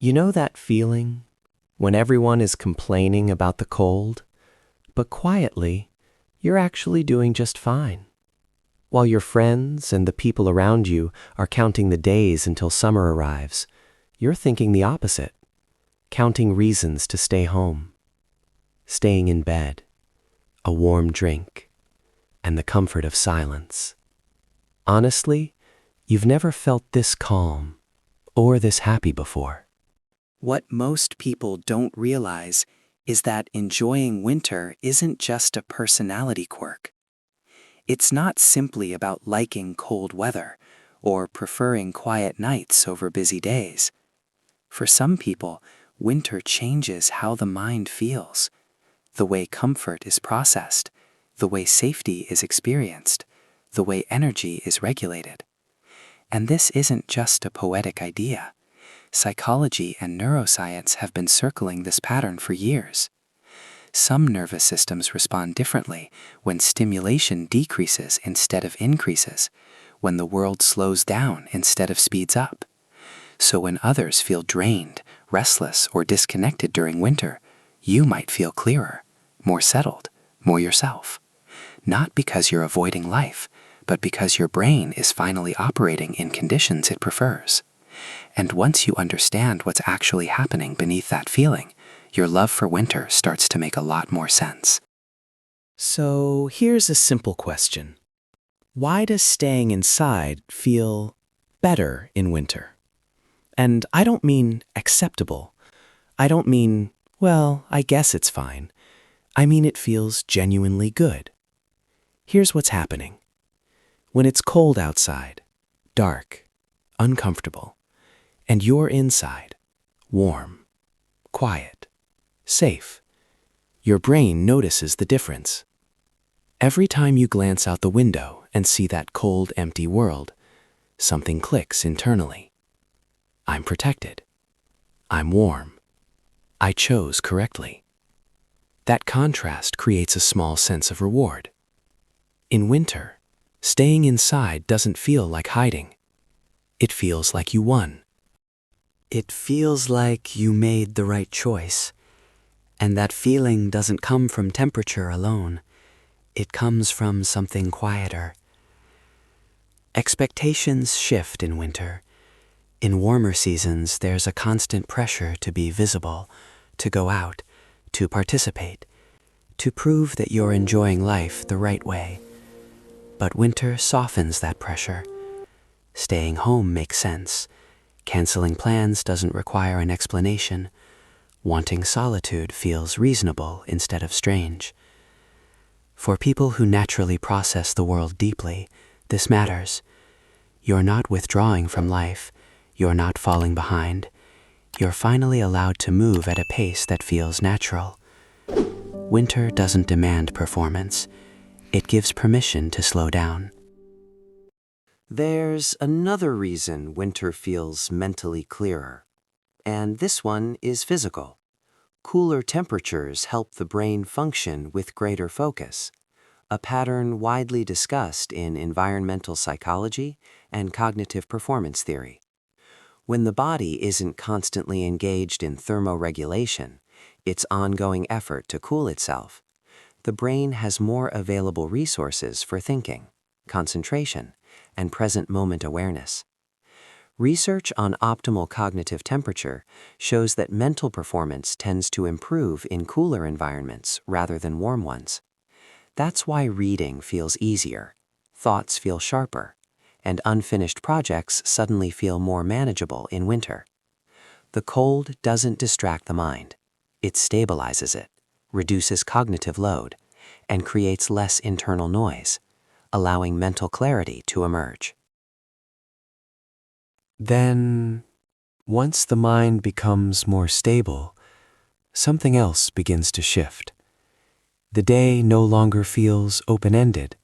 You know that feeling when everyone is complaining about the cold, but quietly, you're actually doing just fine. While your friends and the people around you are counting the days until summer arrives, you're thinking the opposite, counting reasons to stay home, staying in bed, a warm drink, and the comfort of silence. Honestly, you've never felt this calm or this happy before. What most people don't realize is that enjoying winter isn't just a personality quirk. It's not simply about liking cold weather or preferring quiet nights over busy days. For some people, winter changes how the mind feels, the way comfort is processed, the way safety is experienced, the way energy is regulated. And this isn't just a poetic idea. Psychology and neuroscience have been circling this pattern for years. Some nervous systems respond differently when stimulation decreases instead of increases, when the world slows down instead of speeds up. So when others feel drained, restless, or disconnected during winter, you might feel clearer, more settled, more yourself. Not because you're avoiding life, but because your brain is finally operating in conditions it prefers. And once you understand what's actually happening beneath that feeling, your love for winter starts to make a lot more sense. So here's a simple question. Why does staying inside feel better in winter? And I don't mean acceptable. I don't mean, well, I guess it's fine. I mean it feels genuinely good. Here's what's happening. When it's cold outside, dark, uncomfortable, and you're inside, warm, quiet, safe, your brain notices the difference. Every time you glance out the window and see that cold, empty world, something clicks internally. I'm protected. I'm warm. I chose correctly. That contrast creates a small sense of reward. In winter, staying inside doesn't feel like hiding. It feels like you won. It feels like you made the right choice. And that feeling doesn't come from temperature alone. It comes from something quieter. Expectations shift in winter. In warmer seasons, there's a constant pressure to be visible, to go out, to participate, to prove that you're enjoying life the right way. But winter softens that pressure. Staying home makes sense. Canceling plans doesn't require an explanation. Wanting solitude feels reasonable instead of strange. For people who naturally process the world deeply, this matters. You're not withdrawing from life. You're not falling behind. You're finally allowed to move at a pace that feels natural. Winter doesn't demand performance. It gives permission to slow down. There's another reason winter feels mentally clearer, and this one is physical. Cooler temperatures help the brain function with greater focus, a pattern widely discussed in environmental psychology and cognitive performance theory. When the body isn't constantly engaged in thermoregulation, its ongoing effort to cool itself, the brain has more available resources for thinking, concentration, and present moment awareness. Research on optimal cognitive temperature shows that mental performance tends to improve in cooler environments rather than warm ones. That's why reading feels easier, thoughts feel sharper, and unfinished projects suddenly feel more manageable in winter. The cold doesn't distract the mind. It stabilizes it, reduces cognitive load, and creates less internal noise, allowing mental clarity to emerge. Then, once the mind becomes more stable, something else begins to shift. The day no longer feels open-ended.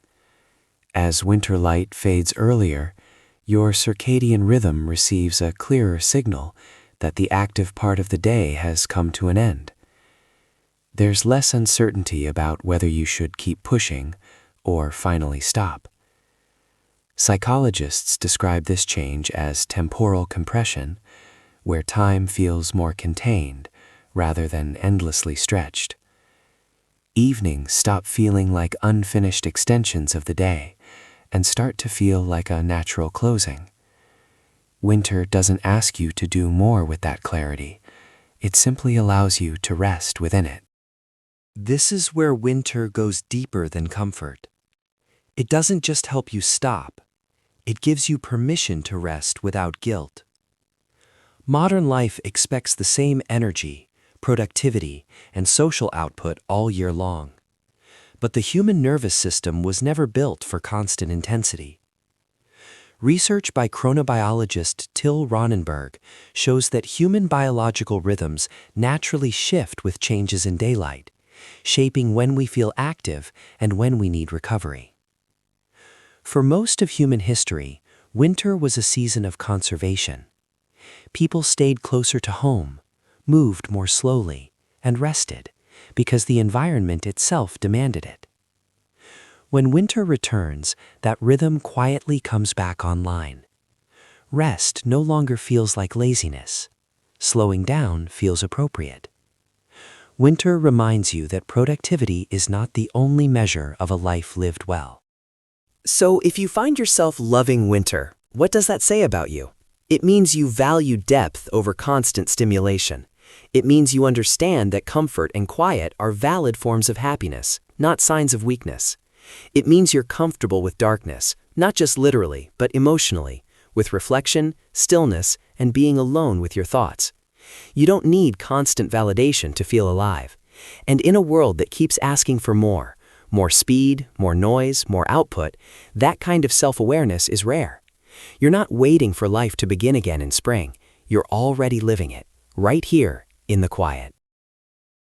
As winter light fades earlier, your circadian rhythm receives a clearer signal that the active part of the day has come to an end. There's less uncertainty about whether you should keep pushing or finally stop. Psychologists describe this change as temporal compression, where time feels more contained rather than endlessly stretched. Evenings stop feeling like unfinished extensions of the day and start to feel like a natural closing. Winter doesn't ask you to do more with that clarity. It simply allows you to rest within it. This is where winter goes deeper than comfort. It doesn't just help you stop. It gives you permission to rest without guilt. Modern life expects the same energy, productivity, and social output all year long. But the human nervous system was never built for constant intensity. Research by chronobiologist Till Ronenberg shows that human biological rhythms naturally shift with changes in daylight, shaping when we feel active and when we need recovery. For most of human history, winter was a season of conservation. People stayed closer to home, moved more slowly, and rested because the environment itself demanded it. When winter returns, that rhythm quietly comes back online. Rest no longer feels like laziness. Slowing down feels appropriate. Winter reminds you that productivity is not the only measure of a life lived well. So if you find yourself loving winter, what does that say about you? It means you value depth over constant stimulation. It means you understand that comfort and quiet are valid forms of happiness, not signs of weakness. It means you're comfortable with darkness, not just literally, but emotionally, with reflection, stillness, and being alone with your thoughts. You don't need constant validation to feel alive. And in a world that keeps asking for more speed, more noise, more output, that kind of self-awareness is rare. You're not waiting for life to begin again in spring. You're already living it, right here, in the quiet.